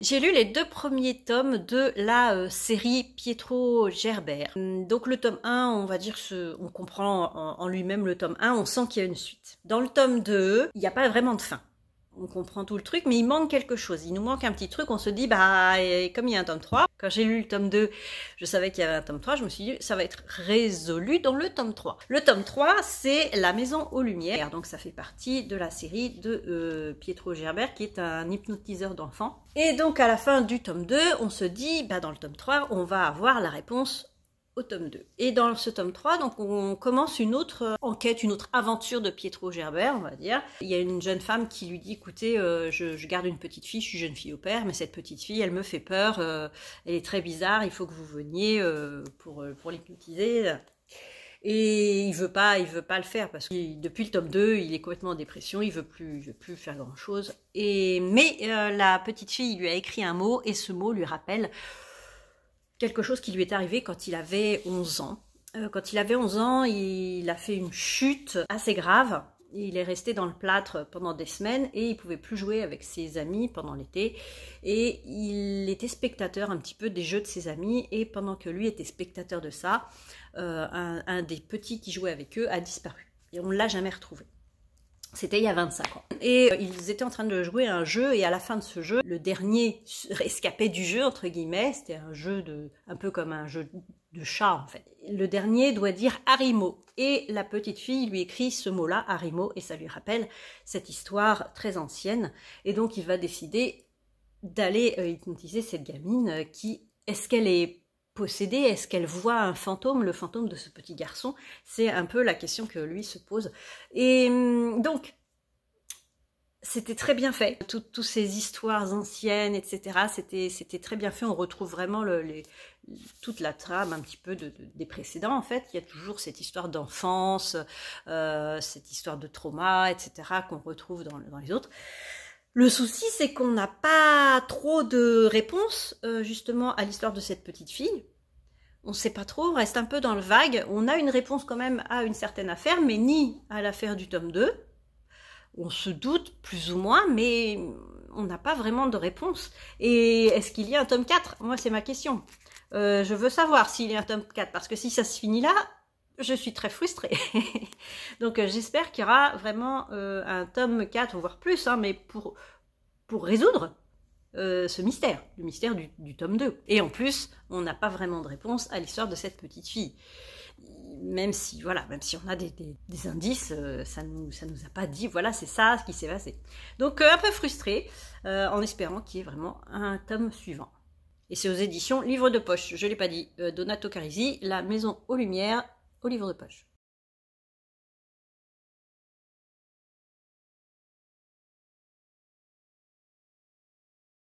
J'ai lu les 2 premiers tomes de la série Pietro Gerber. Donc le tome 1, on va dire, on comprend en lui-même le tome 1, on sent qu'il y a une suite. Dans le tome 2, il n'y a pas vraiment de fin. On comprend tout le truc, mais il manque quelque chose. Il nous manque un petit truc, on se dit, bah, comme il y a un tome 3, quand j'ai lu le tome 2, je savais qu'il y avait un tome 3, je me suis dit, ça va être résolu dans le tome 3. Le tome 3, c'est La Maison aux Lumières, donc ça fait partie de la série de Pietro Gerber, qui est un hypnotiseur d'enfants. Et donc à la fin du tome 2, on se dit, bah, dans le tome 3, on va avoir la réponse au tome 2. Et dans ce tome 3, donc on commence une autre enquête, une autre aventure de Pietro Gerber, on va dire. Il y a une jeune femme qui lui dit, écoutez, je garde une petite fille, je suis jeune fille au père, mais cette petite fille, elle me fait peur, elle est très bizarre, il faut que vous veniez pour l'hypnotiser. Et il veut pas le faire parce que depuis le tome 2, il est complètement en dépression, il veut plus faire grand chose. Mais la petite fille lui a écrit un mot et ce mot lui rappelle quelque chose qui lui est arrivé quand il avait 11 ans. Quand il avait 11 ans, il a fait une chute assez grave. Il est resté dans le plâtre pendant des semaines et il pouvait plus jouer avec ses amis pendant l'été. Et il était spectateur un petit peu des jeux de ses amis. Et pendant que lui était spectateur de ça, un des petits qui jouait avec eux a disparu. Et on ne l'a jamais retrouvé. C'était il y a 25 ans. Et ils étaient en train de jouer à un jeu, et à la fin de ce jeu, le dernier rescapé du jeu, entre guillemets, c'était un jeu un peu comme un jeu de chat, en fait. Le dernier doit dire Harimo. Et la petite fille lui écrit ce mot-là, Harimo, et ça lui rappelle cette histoire très ancienne. Et donc, il va décider d'aller hypnotiser cette gamine qui, est-ce qu'elle est possédée? Est-ce qu'elle voit un fantôme, le fantôme de ce petit garçon? C'est un peu la question que lui se pose. Et donc, c'était très bien fait. Toutes ces histoires anciennes, etc., c'était très bien fait. On retrouve vraiment toute la trame un petit peu des précédents, en fait. Il y a toujours cette histoire d'enfance, cette histoire de trauma, etc., qu'on retrouve dans les autres. Le souci, c'est qu'on n'a pas trop de réponses, justement, à l'histoire de cette petite fille. On ne sait pas trop, on reste un peu dans le vague. On a une réponse quand même à une certaine affaire, mais ni à l'affaire du tome 2. On se doute plus ou moins, mais on n'a pas vraiment de réponse. Et est-ce qu'il y a un tome 4? Moi, c'est ma question. Je veux savoir s'il y a un tome 4, parce que si ça se finit là, je suis très frustrée. Donc j'espère qu'il y aura vraiment un tome 4, voire plus, hein, mais pour résoudre ce mystère, le mystère du tome 2. Et en plus, on n'a pas vraiment de réponse à l'histoire de cette petite fille. Même si on a des indices, ça nous a pas dit, voilà, c'est ça ce qui s'est passé. Donc un peu frustrée, en espérant qu'il y ait vraiment un tome suivant. Et c'est aux éditions Livre de Poche, je l'ai pas dit, Donato Carisi, La Maison aux Lumières, au Livre de Poche.